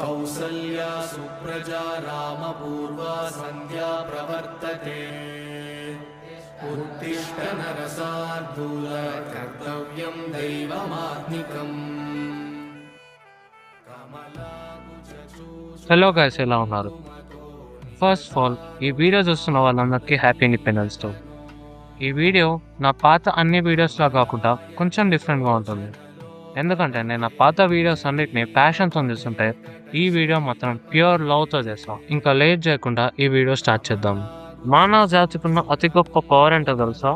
కౌసల్యా సుప్రజా రామపూర్వా సంధ్యా ప్రవర్తతే ఉత్తిష్ట నరసార్దూల కర్తవ్యం దైవమాత్మికం. Hello guys, ఎలా ఉన్నారు? ఫస్ట్ ఆఫ్ ఆల్, ఈ వీడియో చూస్తున్న వాళ్ళందరికీ హ్యాపీ ఇండిపెండెన్స్ డే. ఈ వీడియో నా పాత అన్ని వీడియోస్లా కాకుండా కొంచెం డిఫరెంట్గా ఉంటుంది. ఎందుకంటే నేను నా పాత వీడియోస్ అన్నిటిని ప్యాషన్తో చేస్తుంటే ఈ వీడియో మాత్రం ప్యూర్ లవ్తో చేస్తాం. ఇంకా లేట్ చేయకుండా ఈ వీడియో స్టార్ట్ చేద్దాం. మానవ జాతికున్న అతి గొప్ప పవర్ ఏంటో తెలుసా?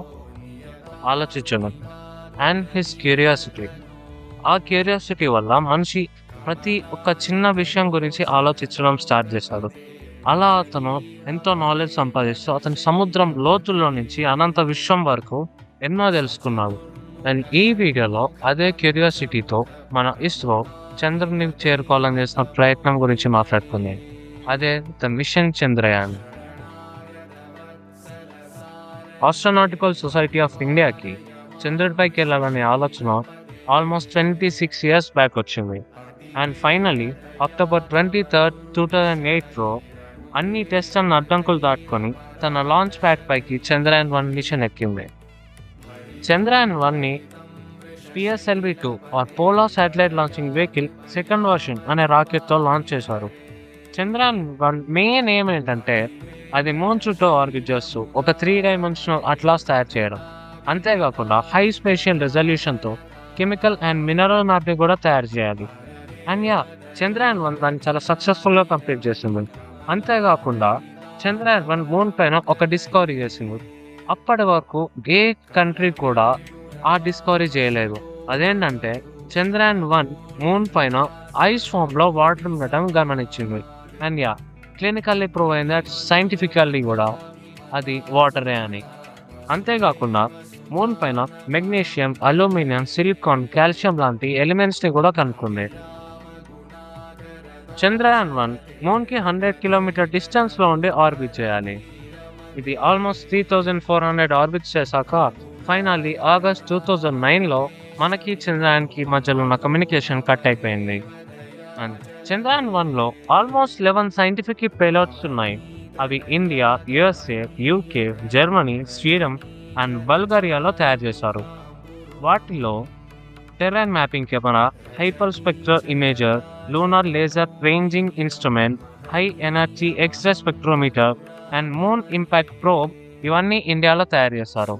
ఆలోచించడం అండ్ హిస్ క్యూరియాసిటీ. ఆ క్యూరియాసిటీ వల్ల మనిషి ప్రతి ఒక్క చిన్న విషయం గురించి ఆలోచించడం స్టార్ట్ చేశాడు. అలా అతను ఎంతో నాలెడ్జ్ సంపాదిస్తూ అతని సముద్రం లోతుల్లో నుంచి అనంత విశ్వం వరకు ఎన్నో తెలుసుకున్నాడు. అండ్ ఈ వీడియోలో అదే క్యూరియాసిటీతో మన ఇస్రో చంద్రుని చేరుకోవాలని చేసిన ప్రయత్నం గురించి మాట్లాడుకుంది. అదే the mission Chandrayaan. Astronautical society of ఇండియాకి చంద్రుడిపైకి వెళ్ళాలనే ఆలోచన ఆల్మోస్ట్ 26 years బ్యాక్ వచ్చింది. అండ్ ఫైనలీ అక్టోబర్ 23, 2008లో అన్ని టెస్ట్ అండ్ అడ్డంకులు దాటుకొని తన లాంచ్ ప్యాడ్ పైకి చంద్రయాన్-1 మిషన్ ఎక్కింది. చంద్రయాన్-1ని PSLV-2 or polar satellite launching vehicle second version అనే రాకెట్తో లాంచ్ చేశారు. చంద్రయాన్-1 మెయిన్ ఏం ఏంటంటే అది మూన్ చుట్టూ ఆర్బిట్ చేస్తూ ఒక 3-dimensional అట్లాస్ తయారు చేయడం. అంతేకాకుండా హై స్పేషియల్ రెజల్యూషన్తో కెమికల్ అండ్ మినరల్ మ్యాప్ని కూడా తయారు చేయాలి. అండ్ చంద్రయాన్-1 దాన్ని చాలా సక్సెస్ఫుల్గా కంప్లీట్ చేసింది. అంతేకాకుండా చంద్రయాన్-1 మూన్ పైన ఒక డిస్కవరీ చేసింది. అప్పటి వరకు ఏ కంట్రీ కూడా ఆ డిస్కవరీ చేయలేదు. అదేంటంటే చంద్రయాన్-1 మూన్ పైన ఐస్ ఫామ్లో వాటర్ ఉండటం గమనించింది. అండ్ క్లినికల్లీ ప్రూవ్ అయింది దట్ సైంటిఫికల్లీ కూడా అది వాటరే అని. అంతేకాకుండా మూన్ పైన మెగ్నీషియం, అల్యూమినియం, సిలికాన్, కాల్షియం లాంటి ఎలిమెంట్స్ని కూడా కనుక్కుంది. చంద్రయాన్-1 మూన్కి 100 kilometer డిస్టెన్స్లో ఉండి ఆర్బిట్ చేయాలి. ఇది ఆల్మోస్ట్ 3400 ఆర్బిట్స్ చేశాక ఫైనల్లీ ఆగస్ట్ 2009లో మనకి చంద్రయాన్కి మధ్యలో ఉన్న కమ్యూనికేషన్ కట్ అయిపోయింది. అండ్ చంద్రయాన్-1లో ఆల్మోస్ట్ 11 సైంటిఫిక్ పేలోడ్స్ ఉన్నాయి. అవి India, USA, UK, Germany, Sweden and బల్గేరియాలో తయారు చేశారు. వాటిలో terrain mapping camera, hyper spectral imager, lunar laser ranging instrument, high energy X-ray spectrometer and moon impact probe ఇవన్నీ ఇండియాలో తయారు చేశారు.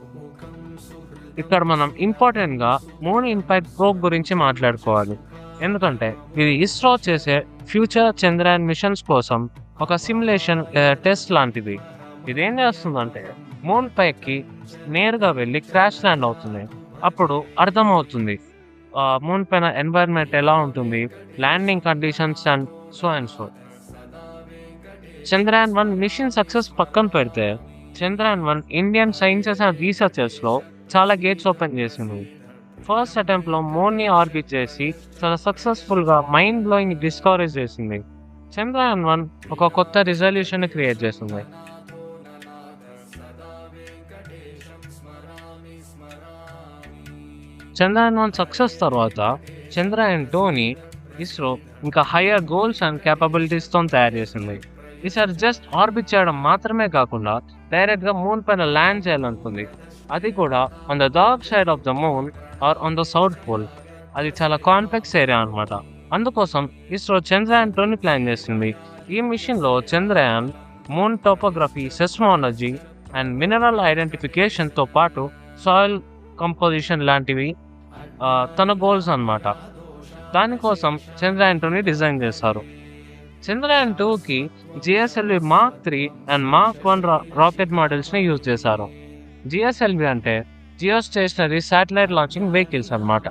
ఇక్కడ మనం ఇంపార్టెంట్గా మూన్ ఇంపాక్ట్ ప్రోబ్ గురించి మాట్లాడుకోవాలి. ఎందుకంటే ఇది ఇస్రో చేసే ఫ్యూచర్ చంద్రయాన్ మిషన్స్ కోసం ఒక సిమ్యులేషన్ టెస్ట్ లాంటిది. ఇదేం చేస్తుందంటే మూన్ పైకి నేరుగా వెళ్ళి క్రాష్ ల్యాండ్ అవుతుంది. అప్పుడు అర్థమవుతుంది మూన్ పైన ఎన్వైరన్మెంట్ ఎలా ఉంటుంది, ల్యాండింగ్ కండిషన్స్ అండ్ సో. చంద్రయాన్-1 మిషన్ సక్సెస్ పక్కన పెడితే చంద్రయాన్-1 ఇండియన్ సైన్సెస్ అండ్ రీసెర్చర్స్లో చాలా గేట్స్ ఓపెన్ చేసింది. ఫస్ట్ అటెంప్ట్లో మూన్ని ఆర్బిట్ చేసి చాలా సక్సెస్ఫుల్గా మైండ్ బ్లోయింగ్ డిస్కవరీస్ చేసింది. చంద్రయాన్-1 ఒక కొత్త రిజల్యూషన్ క్రియేట్ చేస్తుంది. చంద్రయాన్-1 సక్సెస్ తర్వాత చంద్రయాన్-2ని ఇస్రో ఇంకా హయ్యర్ గోల్స్ అండ్ క్యాపబిలిటీస్తో తయారు చేసింది. ఈసారి జస్ట్ ఆర్బిట్ చేయడం మాత్రమే కాకుండా డైరెక్ట్గా మూన్ పైన ల్యాండ్ చేయాలనుకుంది. అది కూడా on the dark side of the moon or on the south pole. అది చాలా కాంప్లెక్స్ ఏరియా అనమాట. అందుకోసం ఇస్రో చంద్రయాన్-2ని ప్లాన్ చేసింది. ఈ మిషన్లో Chandrayaan moon topography, seismology and mineral ఐడెంటిఫికేషన్తో పాటు సాయిల్ కంపోజిషన్ లాంటివి తన గోల్స్ అన్నమాట. దానికోసం చంద్రయాన్-2ని డిజైన్ చేశారు. చంద్రయాన్-2కి GSLV Mark 3 and Mark 1 rocket మోడల్స్ని యూజ్ చేశారు. GSLV అంటే geostationary satellite launching vehicles అన్నమాట.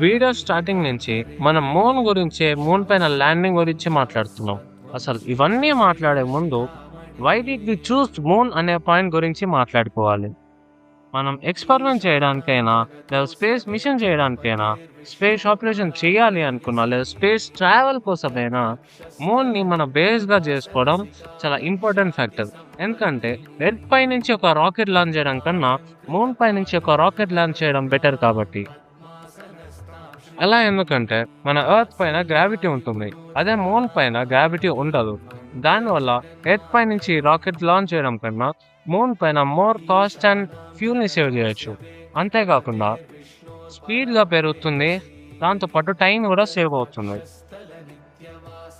వీడియో స్టార్టింగ్ నుంచి మనం మూన్ గురించి, మూన్ పైన ల్యాండింగ్ గురించి మాట్లాడుతున్నాం. అసలు ఇవన్నీ మాట్లాడే ముందు why did we choose moon అనే పాయింట్ గురించి మాట్లాడుకోవాలి. మనం ఎక్స్పెరిమెంట్ చేయడానికైనా లేదా స్పేస్ మిషన్ చేయడానికైనా, స్పేస్ ఆపరేషన్ చేయాలి అనుకున్నా లేదా స్పేస్ ట్రావెల్ కోసమైనా మూన్ని మన బేస్గా చేసుకోవడం చాలా ఇంపార్టెంట్ ఫ్యాక్టర్. ఎందుకంటే ఎర్త్ పై నుంచి ఒక రాకెట్ లాంచ్ చేయడం కన్నా మూన్ పై నుంచి ఒక రాకెట్ లాంచ్ చేయడం బెటర్ కాబట్టి. అలా ఎందుకంటే మన ఎర్త్ పైన గ్రావిటీ ఉంటుంది, అదే మూన్ పైన గ్రావిటీ ఉండదు. దానివల్ల ఎర్త్ పై నుంచి రాకెట్ లాంచ్ చేయడం కన్నా మూన్ పైన మోర్ కాస్ట్ అండ్ ఫ్యూల్ని సేవ్ చేయొచ్చు. అంతేకాకుండా స్పీడ్గా పెరుగుతుంది, దాంతోపాటు టైం కూడా సేవ్ అవుతుంది.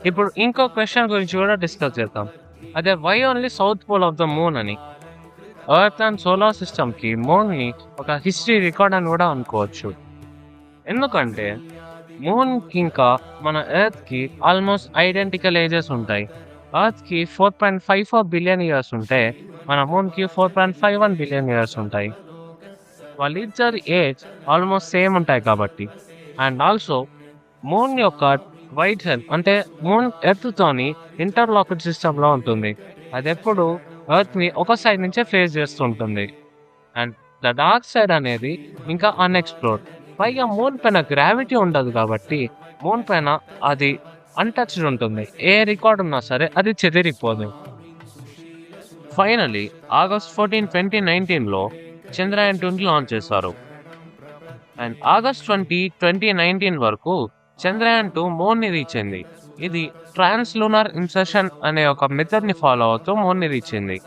ఇప్పుడు ఇంకో క్వశ్చన్ గురించి కూడా డిస్కస్ చేద్దాం. అదే why only south pole of the moon అని. ఎర్త్ అండ్ సోలార్ సిస్టమ్కి మూన్ని ఒక హిస్టరీ రికార్డ్ అని కూడా అనుకోవచ్చు. ఎందుకంటే మూన్కి ఇంకా మన ఎర్త్కి ఆల్మోస్ట్ ఐడెంటికల్ ఏజెస్ ఉంటాయి. ఎర్త్కి 4.54 బిలియన్ ఇయర్స్ ఉంటే మన మూన్కి 4.51 బిలియన్ ఇయర్స్ ఉంటాయి. వాళ్ళిద్దరి ఏజ్ ఆల్మోస్ట్ సేమ్ ఉంటాయి కాబట్టి. అండ్ ఆల్సో మూన్ యొక్క వైట్ సెల్ అంటే మూన్ ఎర్త్తోని ఇంటర్లాక్డ్ సిస్టంలో ఉంటుంది. అది ఎప్పుడు ఎర్త్ని ఒక సైడ్ నుంచే ఫేస్ చేస్తుంటుంది. అండ్ ద డార్క్ సైడ్ అనేది ఇంకా అన్ఎక్స్ప్లోర్డ్. పైగా మూన్ పైన గ్రావిటీ ఉండదు కాబట్టి మూన్ పైన అది అన్టచ్డ్ ఉంటుంది. ఏ రికార్డ్ ఉన్నా సరే అది చెదిరిపోదు. ఫైనలీ ఆగస్ట్ 14, 2019లో చంద్రయాన్ 2ని లాంచ్ చేశారు. అండ్ ఆగస్ట్ 20, 2019 వరకు చంద్రయాన్ 2 మూన్ని రీచ్ అయింది. ఇది ట్రాన్స్లూనార్ ఇన్సర్షన్ అనే ఒక మెథడ్ని ఫాలో అవుతూ మూన్ని రీచ్ అయింది.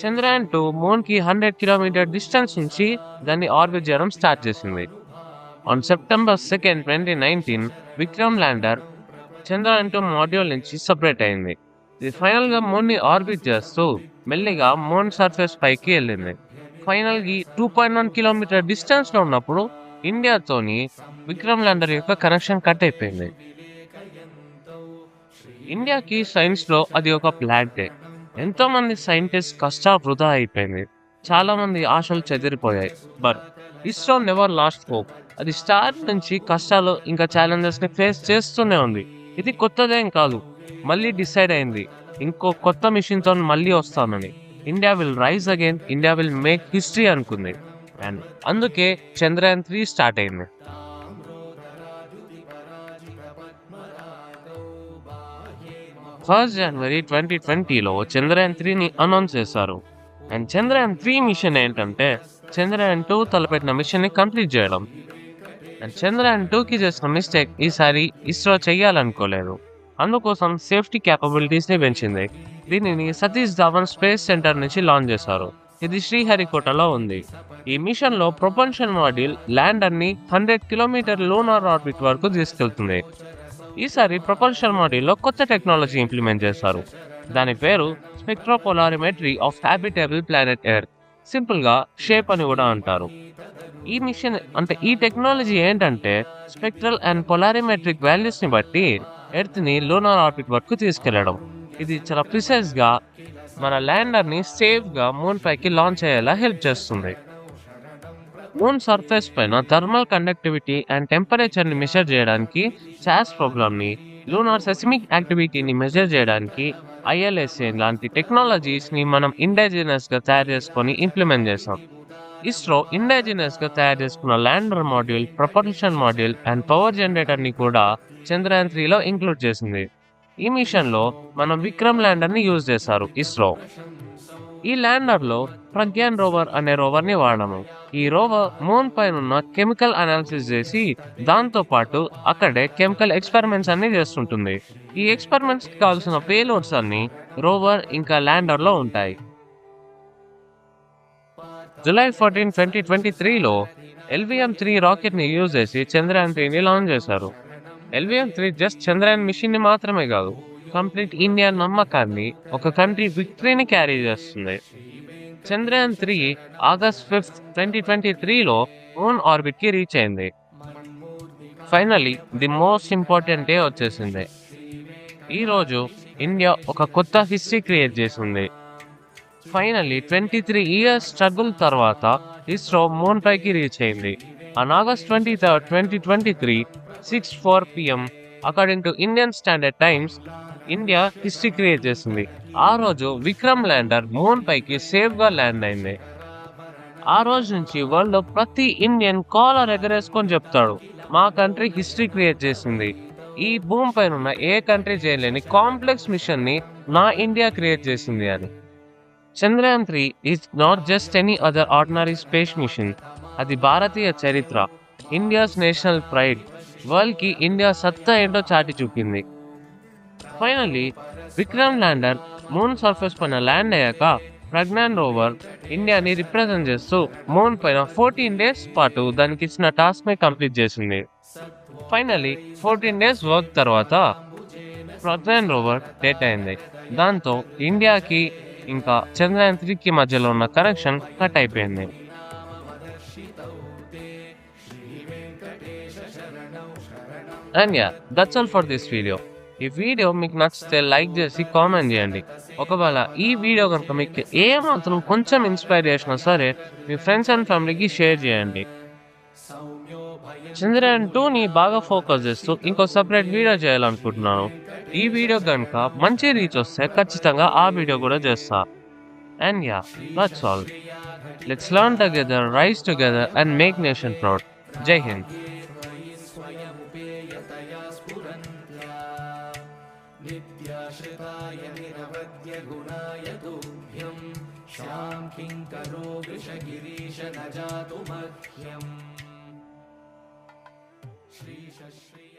చంద్రయాన్ 2 మూన్కి 100 కిలోమీటర్ డిస్టెన్స్ నుంచి దాన్ని ఆర్బిట్ చేయడం స్టార్ట్ చేసింది. On September 2, 2019 Vikram lander Chandrayaan 2 module నుంచి సపరేట్ అయింది. ఇది ఫైనల్గా మూన్ని ఆర్బిట్ చేస్తూ మెల్లిగా మూన్ సర్ఫేస్ పైకి వెళ్ళింది. ఫైనల్గా 2.1 కిలోమీటర్ డిస్టెన్స్లో ఉన్నప్పుడు ఇండియాతోని విక్రమ్ ల్యాండర్ యొక్క కనెక్షన్ కట్ అయిపోయింది. ఇండియాకి సైన్స్లో అది ఒక బ్లాక్ డే. ఎంతోమంది సైంటిస్ట్ కష్టాలు వృధా అయిపోయింది, చాలామంది ఆశలు చెదిరిపోయాయి. But ISRO never lost hope. అది స్టార్ట్ నుంచి కష్టాలు ఇంకా ఛాలెంజెస్ని ఫేస్ చేస్తూనే ఉంది. ఇది కొత్తదేం కాదు, మళ్ళీ డిసైడ్ అయింది ఇంకో కొత్త మిషన్తో మళ్ళీ వస్తామని. India will rise again, India will make history అనుకుంది. అండ్ అందుకే చంద్రయాన్ 3 స్టార్ట్ అయింది. ఫస్ట్ జనవరి 2020లో చంద్రయాన్ 3ని అనౌన్స్ చేశారు. అండ్ చంద్రయాన్ 3 మిషన్ ఏంటంటే చంద్రయాన్ 2 తలపెట్టిన మిషన్ని కంప్లీట్ చేయడం. అండ్ చంద్రయాన్ 2కి చేసిన మిస్టేక్ ఈసారి ఇస్రో చెయ్యాలనుకోలేదు. అందుకోసం సేఫ్టీ క్యాపబిలిటీస్ని పెంచింది. దీనిని సతీష్ ధావన్ స్పేస్ సెంటర్ నుంచి లాంచ్ చేశారు. ఇది శ్రీహరికోటలో ఉంది. ఈ మిషన్లో ప్రొపల్షన్ మాడ్యూల్ ల్యాండర్ని 100 కిలోమీటర్ లూనార్ ఆర్బిట్ వరకు తీసుకెళ్తుంది. ఈసారి ప్రొపల్షన్ మాడ్యూల్లో కొత్త టెక్నాలజీ ఇంప్లిమెంట్ చేశారు. దాని పేరు స్పెక్ట్రోపోలారిమెట్రీ ఆఫ్ హ్యాబిటబుల్ ప్లానెట్ ఎర్త్. సింపుల్గా షేప్ అని కూడా అంటారు. ఈ మిషన్ అంటే ఈ టెక్నాలజీ ఏంటంటే స్పెక్ట్రల్ అండ్ పొలారిమెట్రిక్ వాల్యూస్ని బట్టి ఎర్త్ని లూనార్ ఆర్బిట్ వరకు తీసుకెళ్లడం. ఇది చాలా ప్రిసైజ్గా మన ల్యాండర్ని సేఫ్గా మూన్ పైకి లాంచ్ అయ్యేలా హెల్ప్ చేస్తుంది. మూన్ సర్ఫేస్ పైన థర్మల్ కండక్టివిటీ అండ్ టెంపరేచర్ని మెజర్ చేయడానికి చాస్ ప్రోగ్రామ్ని, లూనార్ సెస్మిక్ యాక్టివిటీని మెజర్ చేయడానికి ILSA లాంటి టెక్నాలజీస్ని మనం ఇండిజినస్గా తయారు చేసుకొని ఇంప్లిమెంట్ చేసాం. ఇస్రో ఇండిజినస్గా తయారు చేసుకున్న lander module, propulsion module and power జనరేటర్ని కూడా చంద్రయాన్ 3లో ఇంక్లూడ్ చేసింది. ఈ మిషన్లో మనం విక్రమ్ ల్యాండర్ని యూజ్ చేశారు ఇస్రో. ఈ ల్యాండర్లో ప్రగ్యాన్ రోవర్ అనే రోవర్ని వాడాము. ఈ రోవర్ మూన్ పైన ఉన్న కెమికల్ అనాలిసిస్ చేసి దాంతోపాటు అక్కడే కెమికల్ ఎక్స్పెరిమెంట్స్ అన్ని చేస్తుంటుంది. ఈ ఎక్స్పెరిమెంట్స్కి కావాల్సిన పేలోడ్స్ అన్ని రోవర్ ఇంకా ల్యాండర్లో ఉంటాయి. జూలై 14, 2023లో LVM-3 రాకెట్ని యూజ్ చేసి చంద్రయాన్ 3ని లాంచ్ చేశారు. LVM-3 జస్ట్ చంద్రయాన్ మిషన్ని మాత్రమే కాదు, కంప్లీట్ ఇండియా నమ్మకాన్ని, ఒక కంట్రీ విక్టరీని క్యారీ చేస్తుంది. చంద్రయాన్ 3 ఆగస్ట్ 5, 2023లో మూన్ ఆర్బిట్కి రీచ్ అయింది. Finally the most important day వచ్చేసింది. ఈరోజు ఇండియా ఒక కొత్త హిస్టరీ క్రియేట్ చేసింది. ఫైనలీ 23 ఇయర్స్ స్ట్రగుల్ తర్వాత ఇస్రో మూన్ పైకి రీచ్ అయింది. On August 23, 2023 6:04 PM according to Indian standard times India history create చేసింది. ఆ రోజు విక్రమ్ ల్యాండర్ మూన్ పైకి సేఫ్గా ల్యాండ్ అయింది. ఆ రోజు నుంచి వరల్డ్లో ప్రతి ఇండియన్ కాలర్ ఎగరేసుకొని చెప్తాడు, మా కంట్రీ హిస్టరీ క్రియేట్ చేసింది, ఈ భూమి పైన ఉన్న ఏ కంట్రీ చేయలేని కాంప్లెక్స్ మిషన్ని నా ఇండియా క్రియేట్ చేసింది అని. Chandrayaan 3 is not just any other ordinary space machine. అది భారతీయ చరిత్ర, ఇండియాస్ నేషనల్ ప్రైడ్, వరల్డ్కి ఇండియా సత్తా ఏంటో చాటి చూపింది. Finally Vikram lander moon surface పైన ల్యాండ్ అయ్యాక ప్రజ్ఞాన్ రోవర్ ఇండియాని రిప్రజెంట్ చేస్తూ మూన్ పైన 14 days పాటు దానికి ఇచ్చిన టాస్క్ ని కంప్లీట్ చేసింది. ఫైనల్లీ 14 days వర్క్ తర్వాత ప్రజ్ఞాన్ రోవర్ డెట్ అయింది. దాంతో ఇండియాకి ఇంకా చంద్రయాన్ 3కి మధ్యలో ఉన్న కనెక్షన్ కట్ అయిపోయింది. And yeah, that's all for this video. ఈ వీడియో మీకు నచ్చితే లైక్ చేసి కామెంట్ చేయండి. ఒకవేళ ఈ వీడియో కనుక మీకు ఏమాత్రం కొంచెం ఇన్స్పైర్ చేసినా సరే మీ ఫ్రెండ్స్ అండ్ ఫ్యామిలీకి షేర్ చేయండి. చంద్రయాన్ 2ని బాగా ఫోకస్ చేస్తూ ఇంకో సపరేట్ వీడియో చేయాలనుకుంటున్నాను. ఈ వీడియో కనుక మంచి రీచ్ వస్తే ఖచ్చితంగా ఆ వీడియో కూడా చేస్తా. And yeah, that's all. Let's learn together, rise together and make nation proud. Jai Hind. नित्याश्रिताय निरवद्य गुणाय तुभ्यं शां किङ्करो वृषगिरीश न जातु मह्यम् श्रीश श्री